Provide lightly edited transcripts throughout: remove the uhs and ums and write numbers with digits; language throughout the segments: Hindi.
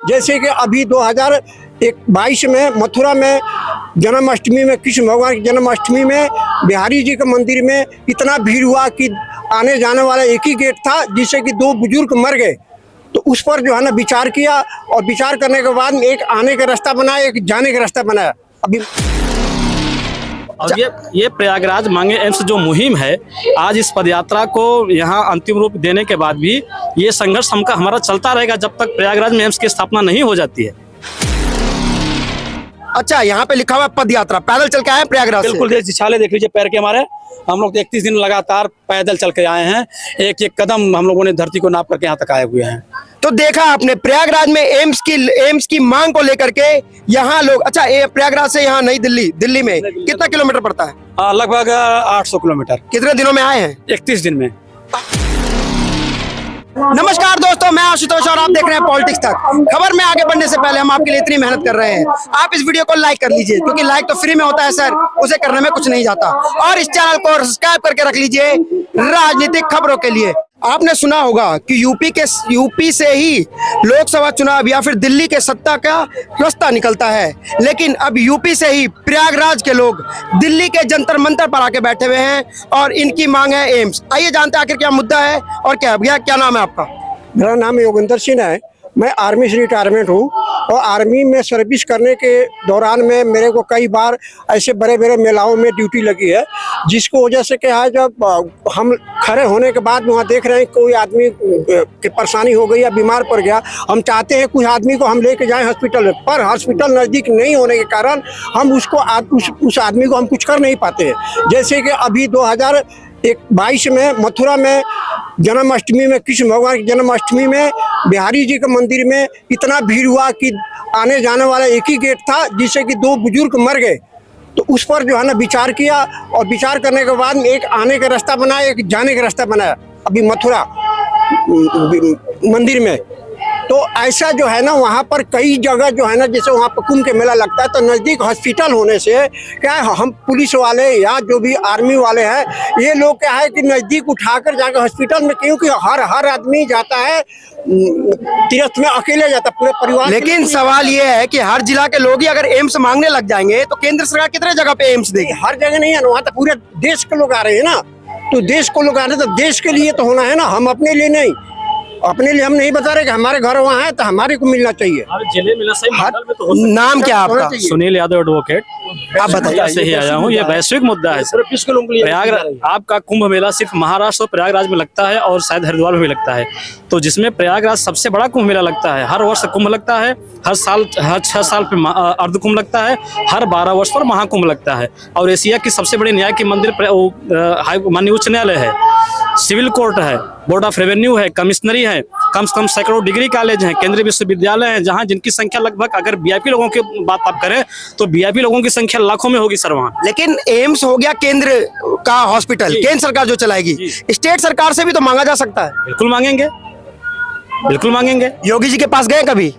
जैसे कि अभी 2022 में मथुरा में जन्माष्टमी में, कृष्ण भगवान की जन्माष्टमी में बिहारी जी के मंदिर में इतना भीड़ हुआ कि आने जाने वाला एक ही गेट था, जिससे कि 2 बुजुर्ग मर गए। तो उस पर जो है ना विचार किया, और विचार करने के बाद एक आने का रास्ता बनाया, एक जाने का रास्ता बनाया। अभी और ये प्रयागराज मांगे एम्स जो मुहिम है, आज इस पदयात्रा को यहाँ अंतिम रूप देने के बाद भी ये संघर्ष हमारा चलता रहेगा जब तक प्रयागराज में एम्स की स्थापना नहीं हो जाती है। अच्छा, यहाँ पे लिखा हुआ पद यात्रा, पैदल चल के आए प्रयागराज से? बिल्कुल, छाले देख लीजिए पैर के हमारे। हम लोग 31 दिन लगातार पैदल चल के आए हैं, एक एक कदम हम लोगों ने धरती को नाप करके यहाँ तक आए हुए हैं। तो देखा आपने प्रयागराज में एम्स की मांग को लेकर के यहाँ लोग। अच्छा, प्रयागराज से यहाँ नई दिल्ली में कितना किलोमीटर पड़ता है? लगभग 800 किलोमीटर। कितने दिनों में आए हैं? 31 दिन में। नमस्कार दोस्तों, मैं आशुतोष और आप देख रहे हैं पॉलिटिक्स तक। खबर में आगे बढ़ने से पहले हम आपके लिए इतनी मेहनत कर रहे हैं, आप इस वीडियो को लाइक कर लीजिए, क्योंकि लाइक तो फ्री में होता है सर, उसे करने में कुछ नहीं जाता। और इस चैनल को सब्सक्राइब करके रख लीजिए राजनीतिक खबरों के लिए। आपने सुना होगा कि यूपी से ही लोकसभा चुनाव या फिर दिल्ली के सत्ता का रास्ता निकलता है, लेकिन अब यूपी से ही प्रयागराज के लोग दिल्ली के जंतर मंतर पर आके बैठे हुए हैं और इनकी मांग है एम्स। आइए जानते हैं आखिर क्या मुद्दा है और क्या नाम है आपका? मेरा नाम योगेंद्र सिंह है। मैं आर्मी से रिटायरमेंट हूँ, और आर्मी में सर्विस करने के दौरान में मेरे को कई बार ऐसे बड़े बड़े मेलाओं में ड्यूटी लगी है, जिसको वजह से क्या है, जब हम खड़े होने के बाद वहाँ देख रहे हैं कोई आदमी की परेशानी हो गई या बीमार पड़ गया, हम चाहते हैं कुछ आदमी को हम लेके जाएं हॉस्पिटल में, पर हॉस्पिटल नज़दीक नहीं होने के कारण हम उस आदमी को हम कुछ कर नहीं पाते हैं। जैसे कि अभी 2022 में मथुरा में जन्माष्टमी में, कृष्ण भगवान की जन्माष्टमी में बिहारी जी के मंदिर में इतना भीड़ हुआ कि आने जाने वाला एक ही गेट था, जिससे कि 2 बुजुर्ग मर गए। तो उस पर जो है ना विचार किया, और विचार करने के बाद एक आने का रास्ता बनाया, एक जाने का रास्ता बनाया अभी मथुरा मंदिर में। तो ऐसा जो है ना, वहाँ पर कई जगह जो है ना, जैसे वहाँ पर कुंभ के मेला लगता है, तो नज़दीक हॉस्पिटल होने से क्या है, हम पुलिस वाले या जो भी आर्मी वाले हैं, ये लोग क्या है कि नज़दीक उठाकर जाकर हॉस्पिटल में, क्योंकि हर आदमी जाता है तीर्थ में अकेले जाता है, पूरे परिवार। लेकिन सवाल ये है कि हर जिला के लोग ही अगर एम्स मांगने लग जाएंगे तो केंद्र सरकार कितने जगह पे एम्स देगी? हर जगह नहीं है ना, वहाँ तो पूरे देश के लोग आ रहे हैं ना। तो देश को लोग आ रहे हैं, तो देश के लिए तो होना है ना, हम अपने लिए नहीं। अपने लिए हम नहीं बता रहे कि हमारे घर वहाँ है तो हमारे को मिलना चाहिए। जिले मिलना सही, मंडल में तो हो सकता है। नाम क्या आपका? सुनील यादव एडवोकेट। आप बताइए। से ही आया हूँ, ये वैश्विक मुद्दा है सर। प्रयागराज आपका कुंभ मेला सिर्फ महाराष्ट्र और प्रयागराज में लगता है, और शायद हरिद्वार में भी लगता है। तो जिसमें प्रयागराज सबसे बड़ा कुंभ मेला लगता है, हर वर्ष कुंभ लगता है, हर 6 साल पे अर्ध कुंभ लगता है, हर 12 वर्ष पर महाकुंभ लगता है। और एशिया की सबसे बड़ी न्याय की मंदिर माननीय उच्च न्यायालय है, सिविल कोर्ट है, बोर्ड ऑफ रेवेन्यू है, कमिश्नरी है, कम से कम सैकड़ों डिग्री कॉलेज हैं, केंद्रीय विश्वविद्यालय हैं, जहां जिनकी संख्या लगभग, अगर वीआईपी लोगों की बात आप करें तो वीआईपी लोगों की संख्या लाखों में होगी सर वहाँ। लेकिन एम्स हो गया केंद्र का हॉस्पिटल, केंद्र सरकार जो चलाएगी, स्टेट सरकार से भी तो मांगा जा सकता है। बिल्कुल मांगेंगे, बिल्कुल मांगेंगे। योगी जी के पास गए कभी?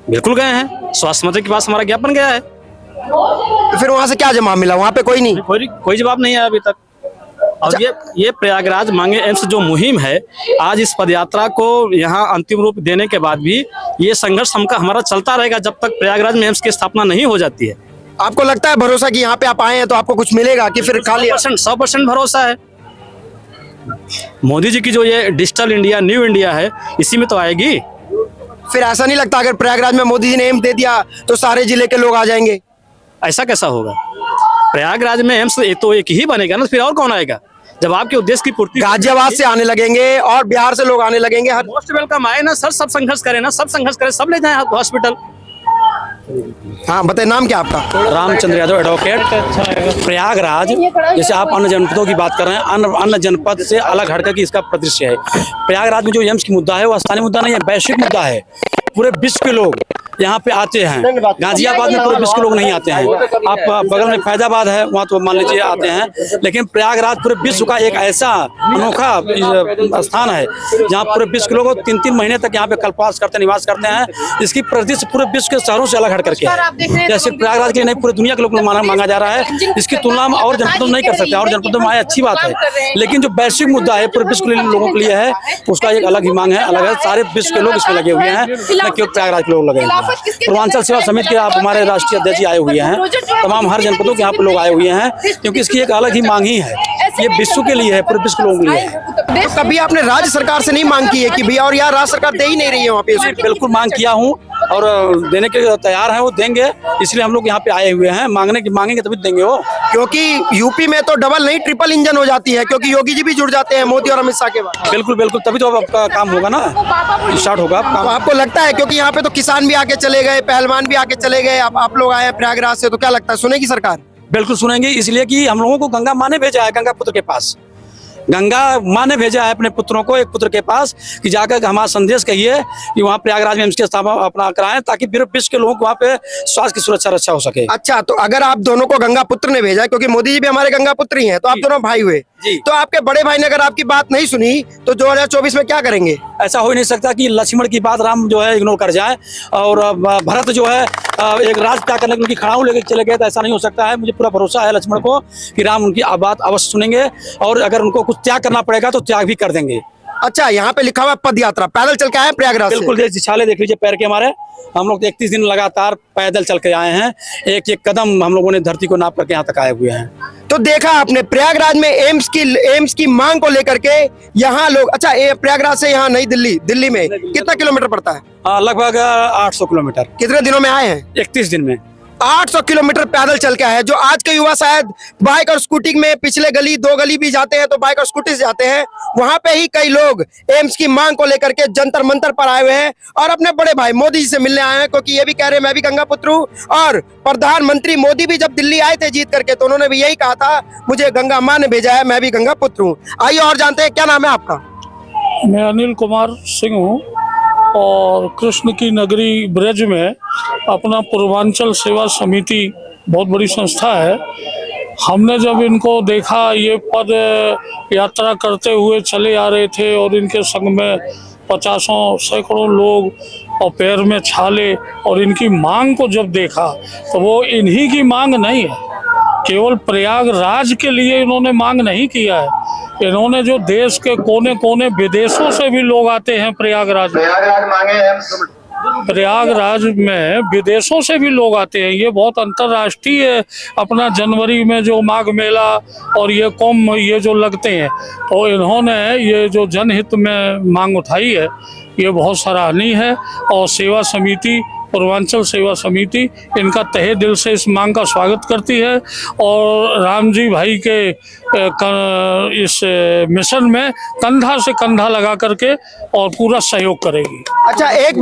बिल्कुल गए हैं, स्वास्थ्य मंत्री के पास हमारा ज्ञापन गया है। तो फिर वहां से क्या जवाब मिला? वहां पे कोई नहीं, कोई जवाब नहीं आया अभी तक। और ये प्रयागराज मांगे एम्स जो मुहिम है, आज इस पदयात्रा को यहाँ अंतिम रूप देने के बाद भी ये संघर्ष हमारा चलता रहेगा जब तक प्रयागराज में एम्स की स्थापना नहीं हो जाती है। आपको लगता है भरोसा कि यहाँ पे आप आए हैं तो आपको कुछ मिलेगा, कि फिर खाली? 100% भरोसा है। मोदी जी की जो ये डिजिटल इंडिया, न्यू इंडिया है, इसी में तो आएगी। फिर ऐसा नहीं लगता अगर प्रयागराज में मोदी जी ने एम्स दे दिया तो सारे जिले के लोग आ जाएंगे? ऐसा कैसा होगा? प्रयागराज में एम्स तो एक ही बनेगा ना, फिर और कौन आएगा? जब आपके उद्देश्य की पूर्ति, गाजियाबाद से आने लगेंगे और बिहार से लोग आने लगेंगे। हर मोस्ट वेलकम आए ना सर, सब संघर्ष करें ना, सब संघर्ष करें, सब ले जाएं हॉस्पिटल। हाँ बताइए, नाम क्या आपका? रामचंद्र यादव एडवोकेट। प्रयागराज, जैसे आप अन्य जनपदों की बात कर रहे हैं, अन्य जनपद से अलग हटकर की इसका परिदृश्य है। प्रयागराज में जो एम्स की मुद्दा है वो स्थानीय मुद्दा नहीं है, वैश्विक मुद्दा है। पूरे विश्व के लोग यहाँ पे आते हैं। गाजियाबाद में पूरे विश्व के लोग नहीं आते हैं। आप बगल में फैजाबाद है, वहाँ तो मान लीजिए आते हैं, लेकिन प्रयागराज पूरे विश्व का एक ऐसा अनोखा स्थान है जहाँ पूरे विश्व के लोग 3-3 महीने तक यहाँ पे कल्पवास करते, निवास करते हैं। इसकी प्रतिष्ठा पूरे विश्व के शहरों से अलग हट करके है। जैसे प्रयागराज के लिए नहीं, पूरे दुनिया के लोग मांगा जा रहा है। इसकी तुलना में और जनपदों में नहीं कर सकते, और जनपदों में आए अच्छी बात है, लेकिन जो वैश्विक मुद्दा है पूरे विश्व के लोगों के लिए है, उसका एक अलग ही मांग है, अलग है। सारे विश्व के लोग इसमें लगे हुए हैं। न क्यों प्रयागराज के लोग लगे हुए हैं। पूर्वांचल सेवा समिति के आप हमारे राष्ट्रीय अध्यक्ष जी आए हुए हैं, तमाम हर जनपदों के यहाँ पे लोग आए हुए हैं, क्योंकि इसकी एक अलग ही मांग ही है। ये विश्व के लिए है, पूरे विश्व के लोगों के लिए है। तो कभी आपने राज्य सरकार से नहीं मांग की है कि भैया, और यार राज्य सरकार दे ही नहीं रही है वहाँ पे? बिल्कुल मांग किया हूँ और देने के तैयार है, वो देंगे, इसलिए हम लोग यहाँ पे आए हुए हैं। मांगेंगे तभी देंगे वो, क्योंकि यूपी में तो डबल नहीं ट्रिपल इंजन हो जाती है, क्योंकि योगी जी भी जुड़ जाते हैं मोदी और अमित शाह के बाद। बिल्कुल बिल्कुल, तभी तो अब आपका काम होगा ना, स्टार्ट होगा तो काम। आपको लगता है, क्योंकि यहाँ पे तो किसान भी आके चले गए, पहलवान भी आके चले गए, आप लोग आए हैं प्रयागराज से, तो क्या लगता है सुनेगी सरकार? बिल्कुल सुनेंगे, इसलिए कि हम लोगों को गंगा माँ ने भेजा है, गंगा पुत्र के पास। गंगा माँ ने भेजा है अपने पुत्रों को एक पुत्र के पास कि जाकर हमारा संदेश कहिए कि वहाँ प्रयागराज में एम्स की स्थापना अपना कराएं, ताकि पूरे विश्व के लोगों को वहाँ पे स्वास्थ्य की सुरक्षा रक्षा हो सके। अच्छा, तो अगर आप दोनों को गंगा पुत्र ने भेजा, क्योंकि मोदी जी भी हमारे गंगा पुत्र ही हैं, तो आप दोनों भाई हुए, तो आपके बड़े भाई ने अगर आपकी बात नहीं सुनी तो 2024 में क्या करेंगे? ऐसा हो ही नहीं सकता कि लक्ष्मण की बात राम जो है इग्नोर कर जाए, और भरत जो है एक राज त्याग करने के उनकी खड़ाऊ लेकर चले गए, तो ऐसा नहीं हो सकता है। मुझे पूरा भरोसा है लक्ष्मण को कि राम उनकी बात अवश्य सुनेंगे, और अगर उनको कुछ त्याग करना पड़ेगा तो त्याग भी कर देंगे। अच्छा, यहाँ पे लिखा हुआ पद यात्रा, पैदल चल के आए प्रयागराज से? बिल्कुल, छाले देख लीजिए पैर के हमारे, हम लोग 31 दिन लगातार पैदल चल के आए हैं, एक एक कदम हम लोगों ने धरती को नाप करके यहाँ तक आए हुए हैं। तो देखा आपने प्रयागराज में एम्स की मांग को लेकर के यहाँ लोग। अच्छा, प्रयागराज से यहाँ नई दिल्ली में कितना किलोमीटर पड़ता है? लगभग 800 किलोमीटर। कितने दिनों में आए हैं? 31 दिन में 800 किलोमीटर पैदल चल के आए हैं। जो आज के युवा शायद बाइक और स्कूटी में पिछले गली 2 गली भी जाते हैं तो बाइक और स्कूटी से जाते हैं, वहां पे ही कई लोग एम्स की मांग को लेकर के जंतर मंतर पर आए हुए हैं और अपने बड़े भाई मोदी जी से मिलने आए हैं, क्योंकि ये भी कह रहे हैं मैं भी गंगा पुत्र हूँ। और प्रधानमंत्री मोदी भी जब दिल्ली आए थे जीत करके, तो उन्होंने भी यही कहा था, मुझे गंगा माँ ने भेजा है, मैं भी गंगा पुत्र हूँ। आइए और जानते हैं, क्या नाम है आपका? मैं अनिल कुमार सिंह हूँ और कृष्ण की नगरी ब्रज में अपना पूर्वांचल सेवा समिति बहुत बड़ी संस्था है। हमने जब इनको देखा ये पद यात्रा करते हुए चले आ रहे थे और इनके संग में 50 सैकड़ों लोग और पैर में छाले, और इनकी मांग को जब देखा तो वो इन्हीं की मांग नहीं है, केवल प्रयागराज के लिए इन्होंने मांग नहीं किया है। इन्होंने जो देश के कोने कोने विदेशों से भी लोग आते हैं प्रयागराज मांगे हैं, प्रयागराज में विदेशों से भी लोग आते हैं। ये बहुत अंतर्राष्ट्रीय अपना जनवरी में जो माघ मेला और ये कुंभ ये जो लगते हैं, तो इन्होंने ये जो जनहित में मांग उठाई है ये बहुत सराहनीय है। और सेवा समिति, पूर्वांचल सेवा समिति इनका तहे दिल से इस मांग का स्वागत करती है और राम जी भाई के इस मिशन में कंधा से कंधा लगा करके और पूरा सहयोग करेगी। अच्छा, एक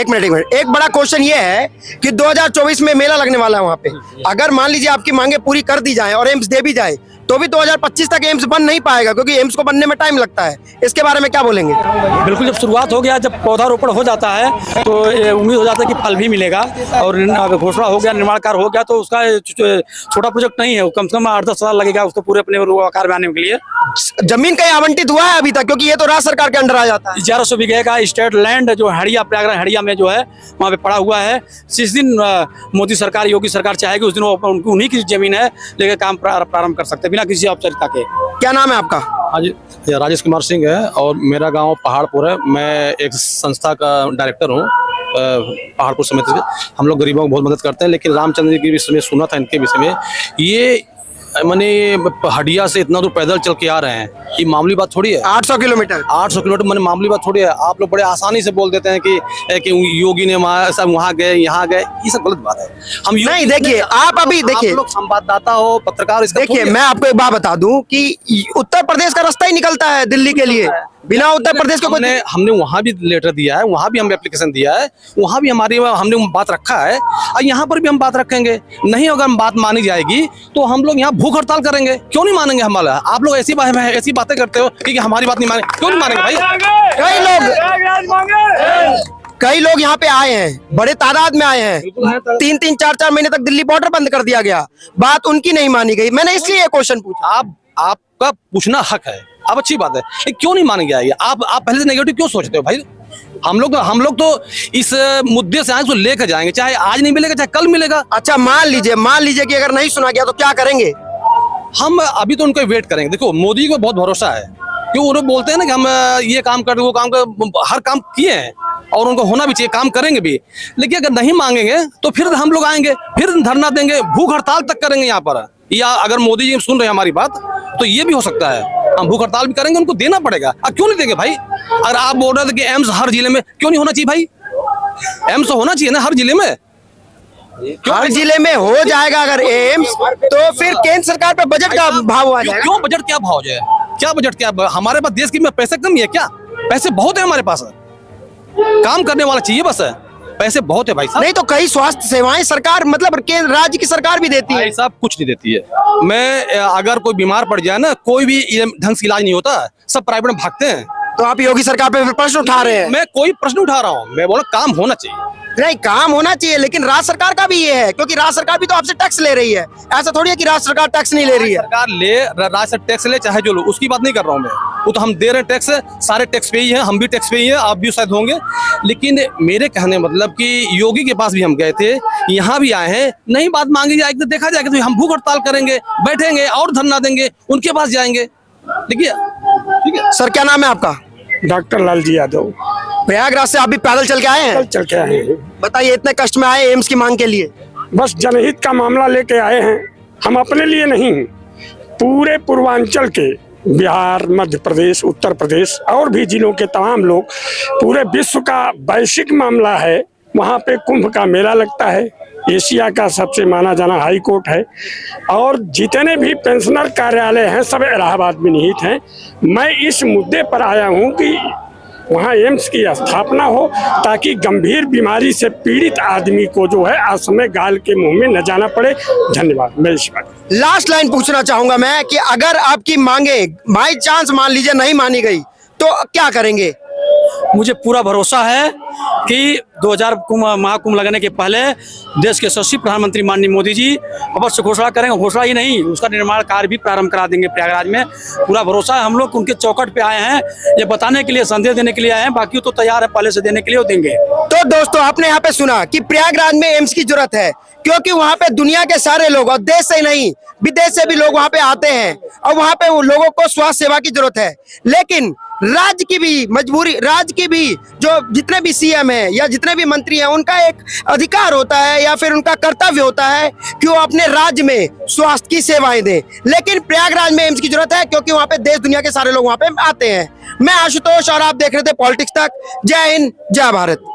मिनट एक बड़ा क्वेश्चन ये है कि 2024 में मेला लगने वाला है वहाँ पे, अगर मान लीजिए आपकी मांगे पूरी कर दी जाए और एम्स दे भी जाए तो भी 2025 तक एम्स बन नहीं पाएगा, क्योंकि एम्स को बनने में टाइम लगता है। इसके बारे में क्या बोलेंगे? बिल्कुल, जब शुरुआत हो गया, जब पौधारोपण हो जाता है तो उम्मीद हो जाता है कि फल भी मिलेगा, और घोषणा हो गया, निर्माण कार्य हो गया, तो उसका छोटा प्रोजेक्ट नहीं है, कम से कम 8-10 साल लगेगा उसको पूरे अपने आकार में आने के लिए। जमीन कहीं आवंटित हुआ है अभी तक, क्योंकि ये तो राज्य सरकार के अंडर आ जाता है? 1100 बीघे का स्टेट लैंड जो हड़िया, प्रयागराज हड़िया में जो है वहाँ पे पड़ा हुआ है। जिस दिन मोदी सरकार, योगी सरकार चाहेगी, उस दिन वो उन्हीं की जमीन है, लेकर काम प्रारंभ कर सकते हैं बिना किसी औपचारिकता के। क्या नाम है आपका? राजेश कुमार सिंह है और मेरा गांव पहाड़पुर है। मैं एक संस्था का डायरेक्टर हूँ पहाड़पुर समिति से। हम लोग गरीबों को बहुत मदद करते हैं, लेकिन रामचंद्र जी के विषय में सुना था, इनके विषय में ये मैंने हडिया से इतना दूर पैदल चल के आ रहे हैं, ये मामूली बात थोड़ी है। 800 किलोमीटर मैंने मामूली बात थोड़ी है। आप लोग बड़े आसानी से बोल देते हैं कि योगी ने वहाँ गए यहाँ गए, ये सब गलत बात है। हम नहीं, देखिए आप अभी देखिए, आप लोग संवाददाता हो, पत्रकार, देखिए मैं आपको एक बात बता दूं कि उत्तर प्रदेश का रास्ता ही निकलता है दिल्ली के लिए, बिना उत्तर प्रदेश के हमने वहाँ भी लेटर दिया है, वहाँ भी हमने एप्लीकेशन दिया है, वहाँ भी हमने बात रखा है और यहाँ पर भी हम बात रखेंगे। नहीं अगर हम बात मानी जाएगी तो हम लोग यहाँ भूख हड़ताल करेंगे। क्यों नहीं मानेंगे हमारा? आप लोग ऐसी बातें करते हो कि हमारी बात नहीं माने, क्यों नहीं मानेंगे भाई? कई लोग यहाँ पे आए हैं, बड़े तादाद में आए हैं, 3-3, 4-4 महीने तक दिल्ली बॉर्डर बंद कर दिया गया, बात उनकी नहीं मानी गई। मैंने इसलिए ये क्वेश्चन पूछा। आपका पूछना हक है, अब अच्छी बात है, क्यों नहीं माने जाएगी? आप पहले से नेगेटिव क्यों सोचते हो भाई? हम लोग तो इस मुद्दे से आगे लेकर जाएंगे, चाहे आज नहीं मिलेगा चाहे कल मिलेगा। अच्छा, मान लीजिए कि अगर नहीं सुना गया तो क्या करेंगे? हम अभी तो उनको वेट करेंगे। देखो, मोदी को बहुत भरोसा है, क्यों? वो बोलते हैं ना कि हम ये काम कर, वो काम कर, हर काम किए हैं और उनको होना भी चाहिए, काम करेंगे भी। लेकिन अगर नहीं मांगेंगे तो फिर हम लोग आएंगे, फिर धरना देंगे, भूख हड़ताल तक करेंगे यहाँ पर। या अगर मोदी जी सुन रहे हैं हमारी बात तो ये भी हो सकता है, हम भूख हड़ताल भी करेंगे, उनको देना पड़ेगा। क्यों नहीं देंगे भाई? अगर आप बोल रहे थे कि एम्स हर जिले में, क्यों नहीं होना चाहिए भाई? एम्स तो होना चाहिए ना हर जिले में। हर जिले में हो जाएगा अगर एम्स, तो फिर केंद्र सरकार पे बजट का भाव आ जाएगा। क्यों बजट क्या भाव जाए? क्या बजट क्या? हमारे पास देश की में पैसे कम है क्या? पैसे बहुत है हमारे पास, काम करने वाला चाहिए बस है, पैसे बहुत है भाई साहब। नहीं तो कई स्वास्थ्य सेवाएं सरकार मतलब केंद्र राज्य की सरकार भी देती है। भाई साहब कुछ नहीं देती है। मैं अगर कोई बीमार पड़ जाए ना, कोई भी ढंग से इलाज नहीं होता, सब प्राइवेट में भागते हैं। तो आप योगी सरकार पे प्रश्न उठा रहे हैं? मैं कोई प्रश्न उठा रहा हूँ, मैं बोला काम होना चाहिए। नहीं, काम होना चाहिए, लेकिन राज्य सरकार का भी ये है, क्योंकि राज्य सरकार भी तो आपसे टैक्स ले रही है। ऐसा थोड़ी है कि राज्य सरकार टैक्स नहीं ले रही है। सरकार ले, राज्य से टैक्स ले, चाहे जो लो, उसकी बात नहीं कर रहा हूँ मैं। वो तो हम दे रहे हैं टैक्स, सारे टैक्स पे ही हैं, हम भी टैक्स पे ही हैं, आप भी शायद होंगे। लेकिन मेरे कहने मतलब कि योगी के पास भी हम गए थे, यहाँ भी आए हैं, नहीं बात मांगी जाएगी तो देखा जाएगा, तो हम भूख हड़ताल करेंगे, बैठेंगे और धरना देंगे, उनके पास जाएंगे। देखिए, ठीक है सर, क्या नाम है आपका? डॉक्टर लालजी यादव। प्रयागराज से आप भी पैदल चल के आए हैं? चल के आए हैं, बताइए, इतने कष्ट में आए एम्स की मांग के लिए? बस जनहित का मामला लेके आए हैं। हम अपने लिए नहीं, पूरे पूर्वांचल के बिहार, मध्य प्रदेश, उत्तर प्रदेश और भी जिलों के तमाम लोग, पूरे विश्व का वैश्विक मामला है। वहाँ पे कुंभ का मेला लगता है, एशिया का सबसे माना जाना हाई कोर्ट है, और जितने भी पेंशनर कार्यालय हैं सब इलाहाबाद में निहित हैं। मैं इस मुद्दे पर आया हूँ कि वहाँ एम्स की स्थापना हो, ताकि गंभीर बीमारी से पीड़ित आदमी को जो है असमय गाल के मुंह में न जाना पड़े। धन्यवाद। मैं इस बात लास्ट लाइन पूछना चाहूंगा मैं कि अगर आपकी मांगे बाई चांस मान लीजिए नहीं मानी गई तो क्या करेंगे? मुझे पूरा भरोसा है कि 2000 महाकुंभ लगने के पहले देश के यशस्वी प्रधानमंत्री माननीय मोदी जी अवश्य घोषणा करेंगे। घोषणा ही नहीं, उसका निर्माण कार्य भी प्रारंभ करा देंगे प्रयागराज में। पूरा भरोसा है। हम लोग उनके चौकट पे आए हैं, ये बताने के लिए, संदेश देने के लिए आए हैं। बाकी तो तैयार है पहले से देने के लिए, वो देंगे। तो दोस्तों, आपने यहाँ पे सुना कि प्रयागराज में एम्स की जरूरत है, क्योंकि वहाँ पे दुनिया के सारे लोग, और देश से नहीं विदेश से भी लोग वहाँ पे आते हैं, और वहाँ पे वो लोगों को स्वास्थ्य सेवा की जरूरत है। लेकिन राज्य की भी मजबूरी, राज्य की भी जो जितने भी सीएम है या जितने भी मंत्री हैं, उनका एक अधिकार होता है या फिर उनका कर्तव्य होता है कि वो अपने राज्य में स्वास्थ्य की सेवाएं दें। लेकिन प्रयागराज में एम्स की जरूरत है, क्योंकि वहाँ पे देश दुनिया के सारे लोग वहाँ पे आते हैं। मैं आशुतोष और आप देख रहे थे पॉलिटिक्स तक। जय हिंद, जय भारत।